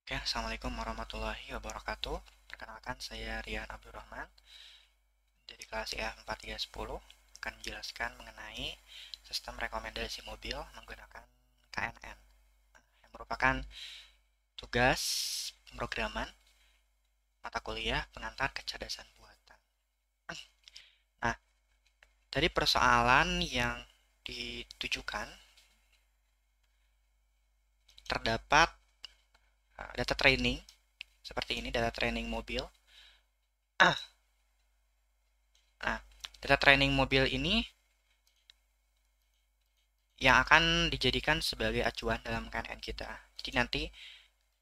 Oke, Assalamualaikum warahmatullahi wabarakatuh. Perkenalkan, saya Rian Abdurrahman dari kelas IF 4310 akan menjelaskan mengenai sistem rekomendasi mobil menggunakan KNN yang merupakan tugas pemrograman mata kuliah pengantar kecerdasan buatan. Nah, dari persoalan yang ditujukan terdapat data training seperti ini, data training mobil. Nah, data training mobil ini yang akan dijadikan sebagai acuan dalam KNN kita. Jadi nanti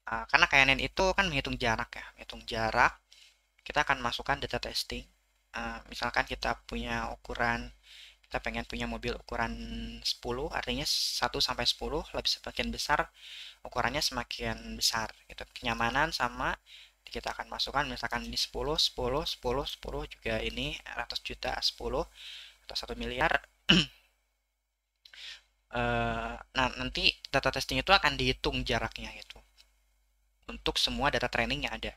karena KNN itu kan menghitung jarak ya, menghitung jarak, kita akan masukkan data testing. Misalkan kita punya ukuran, kita pengen punya mobil ukuran 10, artinya 1 sampai 10 lebih semakin besar, ukurannya semakin besar gitu. Kenyamanan sama kita akan masukkan misalkan ini 10, 10, 10, 10 juga ini 100 juta 10 atau 1 miliar. Nah, nanti data testing itu akan dihitung jaraknya gitu untuk semua data training yang ada.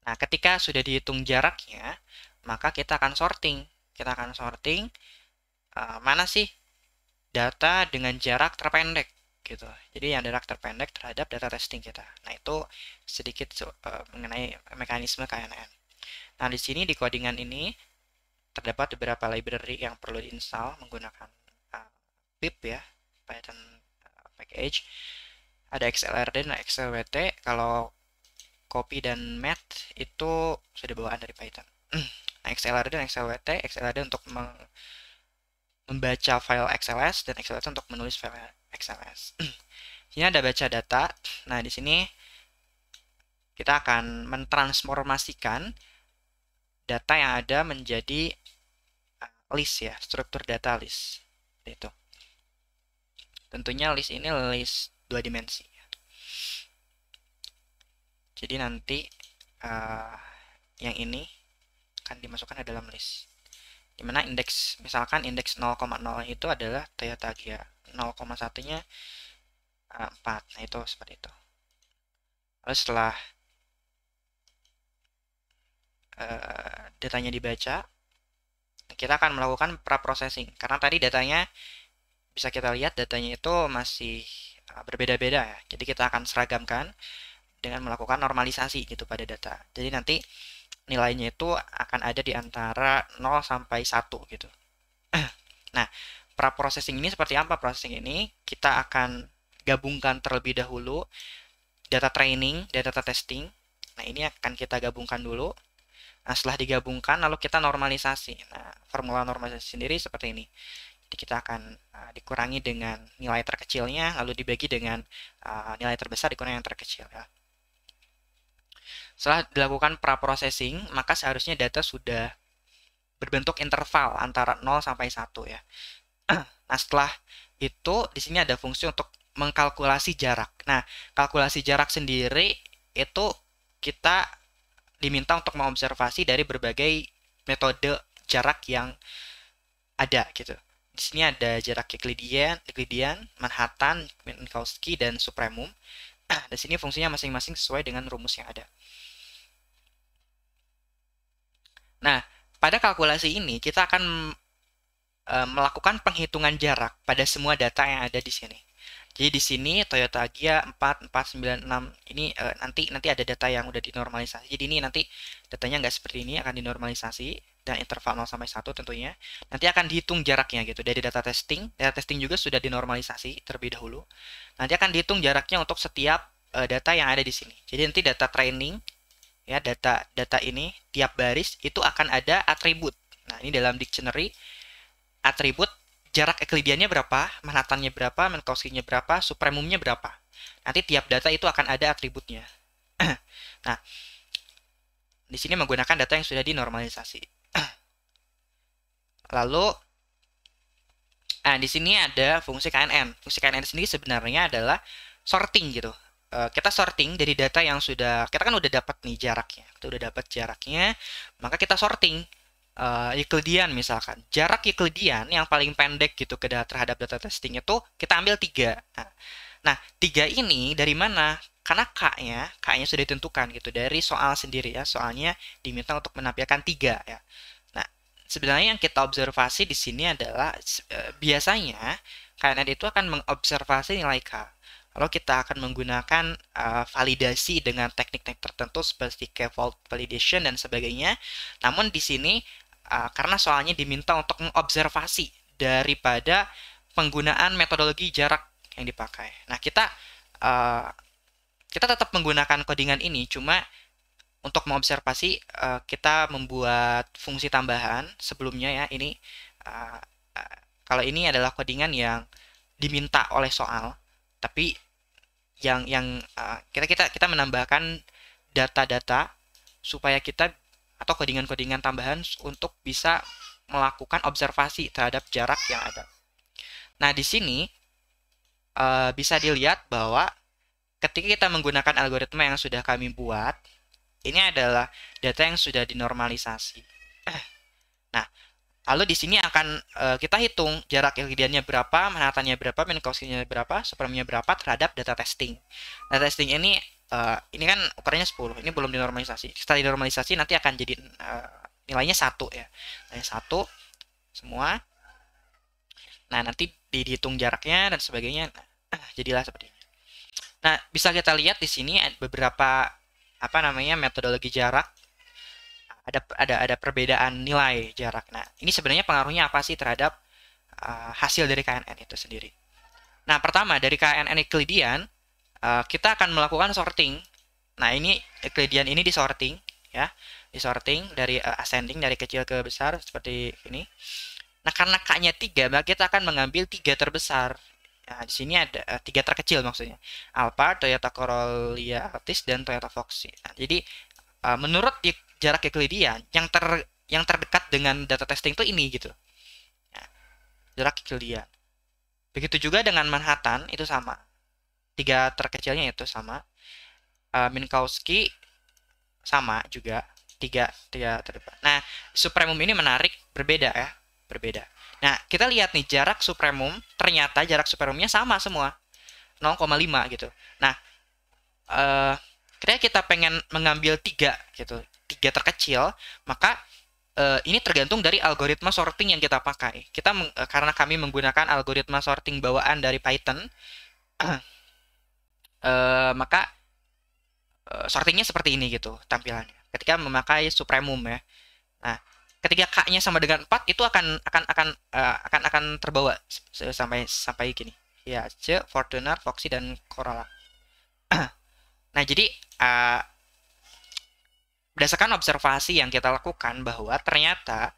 Nah, ketika sudah dihitung jaraknya, maka kita akan sorting. Kita akan sorting mana sih data dengan jarak terpendek gitu. Jadi yang jarak terpendek terhadap data testing kita. Nah, itu sedikit mengenai mekanisme KNN. Nah, di sini di codingan ini terdapat beberapa library yang perlu diinstal menggunakan pip ya, Python package. Ada XLRD dan XLWT. Kalau copy dan math itu sudah bawaan dari Python. Nah, XLRD dan XLWT, XLRD untuk membaca file XLS dan XLWT untuk menulis file XLS. Ini ada baca data. Nah, di sini kita akan mentransformasikan data yang ada menjadi list ya, struktur data list. Itu. Tentunya list ini list 2 dimensi. Jadi nanti yang ini akan dimasukkan ke dalam list. Dimana indeks, misalkan indeks 0,0 itu adalah Toyota Gia, 0,1-nya 4. Nah, itu seperti itu. Lalu setelah datanya dibaca, kita akan melakukan preprocessing. Karena tadi datanya, bisa kita lihat datanya itu masih berbeda-beda ya. Jadi kita akan seragamkan dengan melakukan normalisasi gitu pada data. Jadi nanti nilainya itu akan ada di antara 0 sampai 1 gitu. Nah, pra-processing ini seperti apa? Processing ini kita akan gabungkan terlebih dahulu data training, data testing. Nah, ini akan kita gabungkan dulu. Nah, setelah digabungkan lalu kita normalisasi. Nah, formula normalisasi sendiri seperti ini. Jadi kita akan dikurangi dengan nilai terkecilnya, lalu dibagi dengan nilai terbesar dikurangi yang terkecil ya. Setelah dilakukan pra-processing, maka seharusnya data sudah berbentuk interval antara 0 sampai 1 ya. Nah, setelah itu di sini ada fungsi untuk mengkalkulasi jarak. Nah, kalkulasi jarak sendiri itu kita diminta untuk mengobservasi dari berbagai metode jarak yang ada gitu. Di sini ada jarak Euclidean, Manhattan, Minkowski, dan supremum. Di sini fungsinya masing-masing sesuai dengan rumus yang ada. Nah, pada kalkulasi ini kita akan melakukan penghitungan jarak pada semua data yang ada di sini. Jadi di sini Toyota Agya 4496 ini nanti ada data yang udah dinormalisasi. Jadi ini nanti datanya nggak seperti ini, akan dinormalisasi dan interval 0 sampai 1 tentunya. Nanti akan dihitung jaraknya gitu dari data testing. Data testing juga sudah dinormalisasi terlebih dahulu. Nanti akan dihitung jaraknya untuk setiap data yang ada di sini. Jadi nanti data training ya, data ini tiap baris itu akan ada atribut. Nah, ini dalam dictionary atribut jarak Euclideannya berapa, Manhattannya berapa, Minkowskinya berapa, supremumnya berapa. Nanti tiap data itu akan ada atributnya. Nah, di sini menggunakan data yang sudah dinormalisasi. Lalu, di sini ada fungsi KNN. Fungsi KNN sendiri sebenarnya adalah sorting gitu. Kita sorting dari data yang sudah, kita kan udah dapat nih jaraknya. Kita udah dapat jaraknya, maka kita sorting. Euclidean misalkan, jarak Euclidean yang paling pendek gitu terhadap data testing itu kita ambil 3. Nah, 3 ini dari mana? karena K-nya sudah ditentukan gitu dari soal sendiri ya. Soalnya diminta untuk menampilkan 3 ya. Nah, sebenarnya yang kita observasi di sini adalah biasanya KNN itu akan mengobservasi nilai K. Lalu kita akan menggunakan validasi dengan teknik-teknik tertentu seperti K-fold validation dan sebagainya. Namun di sini karena soalnya diminta untuk mengobservasi daripada penggunaan metodologi jarak yang dipakai. Nah, uh, kita tetap menggunakan codingan ini, cuma untuk mengobservasi kita membuat fungsi tambahan sebelumnya ya. Ini uh, kalau ini adalah codingan yang diminta oleh soal, tapi kita menambahkan data-data supaya kita atau codingan-codingan tambahan untuk bisa melakukan observasi terhadap jarak yang ada. Nah, di sini bisa dilihat bahwa ketika kita menggunakan algoritma yang sudah kami buat, ini adalah data yang sudah dinormalisasi. Nah, lalu di sini akan kita hitung jarak Euclideannya berapa, Manhattannya berapa, Minkowski-nya berapa, supremumnya berapa terhadap data testing. Data testing ini kan ukurannya 10, ini belum dinormalisasi. Setelah dinormalisasi nanti akan jadi nilainya 1 ya. Nilainya 1 semua. Nah, nanti dihitung jaraknya dan sebagainya. Jadilah seperti ini. Nah, bisa kita lihat di sini beberapa metodologi jarak. Ada perbedaan nilai jarak. Nah, ini sebenarnya pengaruhnya apa sih terhadap hasil dari KNN itu sendiri? Nah, pertama dari KNN Euclidean kita akan melakukan sorting. Nah, ini Euclidean ini disorting ya, disorting dari ascending dari kecil ke besar seperti ini. Nah, karena K-nya 3, maka kita akan mengambil 3 terbesar. Nah, di sini ada 3 terkecil maksudnya. Alphard, Toyota Corolla Altis, dan Toyota Foxy. Nah, jadi menurut jarak Euclidean yang terdekat dengan data testing itu ini gitu. Nah, jarak Euclidean. Begitu juga dengan Manhattan itu sama. 3 terkecilnya itu sama. Minkowski sama juga. 3 terdekat. Nah, supremum ini menarik, berbeda ya. Berbeda. Nah, kita lihat nih jarak supremum, ternyata jarak supremumnya sama semua. 0,5 gitu. Nah, ketika kita pengen mengambil 3 gitu, 3 terkecil, maka ini tergantung dari algoritma sorting yang kita pakai. Karena kami menggunakan algoritma sorting bawaan dari Python, maka sortingnya seperti ini gitu tampilannya. Ketika memakai supremum ya. Nah, ketika K-nya sama dengan 4 itu akan terbawa sampai gini. Ya, C, Fortuner, Foxy, dan Corolla. Nah, jadi berdasarkan observasi yang kita lakukan bahwa ternyata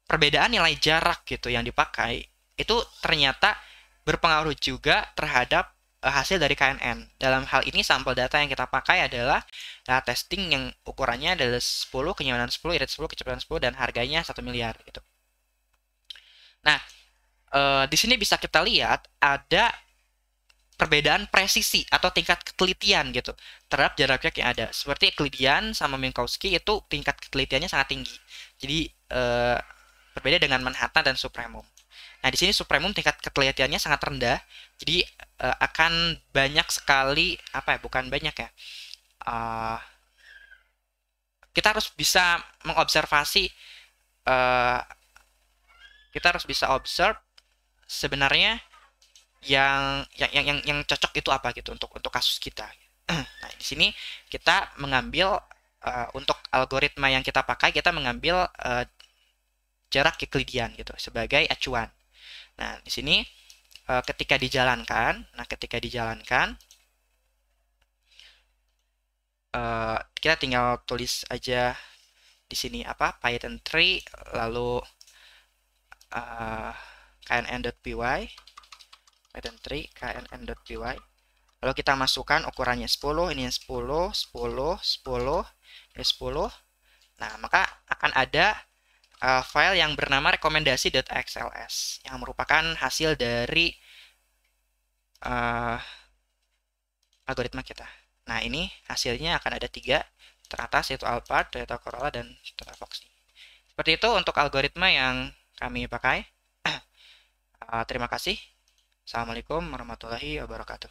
perbedaan nilai jarak gitu yang dipakai itu ternyata berpengaruh juga terhadap hasil dari KNN. Dalam hal ini sampel data yang kita pakai adalah data testing yang ukurannya adalah 10, kenyamanan 10, irit 10, kecepatan 10, dan harganya 1 miliar gitu. Nah, di sini bisa kita lihat ada perbedaan presisi atau tingkat ketelitian gitu terhadap jarak yang ada. Seperti Euclidean sama Minkowski itu tingkat ketelitiannya sangat tinggi. Jadi berbeda dengan Manhattan dan supremum. Nah, di sini supremum tingkat ketelitiannya sangat rendah. Jadi akan banyak sekali bukan banyak ya. Kita harus bisa mengobservasi kita harus bisa observe sebenarnya yang cocok itu apa gitu untuk kasus kita. Nah, di sini kita mengambil untuk algoritma yang kita pakai, kita mengambil jarak Euclidean gitu sebagai acuan. Nah, di sini ketika dijalankan, kita tinggal tulis aja di sini Python 3 lalu knn.py Python 3 knn.py lalu kita masukkan ukurannya 10, ini 10, 10, 10, ini 10. Nah, maka akan ada file yang bernama rekomendasi.xls yang merupakan hasil dari algoritma kita. Nah, ini hasilnya akan ada 3 teratas, yaitu Alphard, Toyota Corolla, dan Toyota Foxy. Seperti itu untuk algoritma yang kami pakai. Terima kasih. Assalamualaikum warahmatullahi wabarakatuh.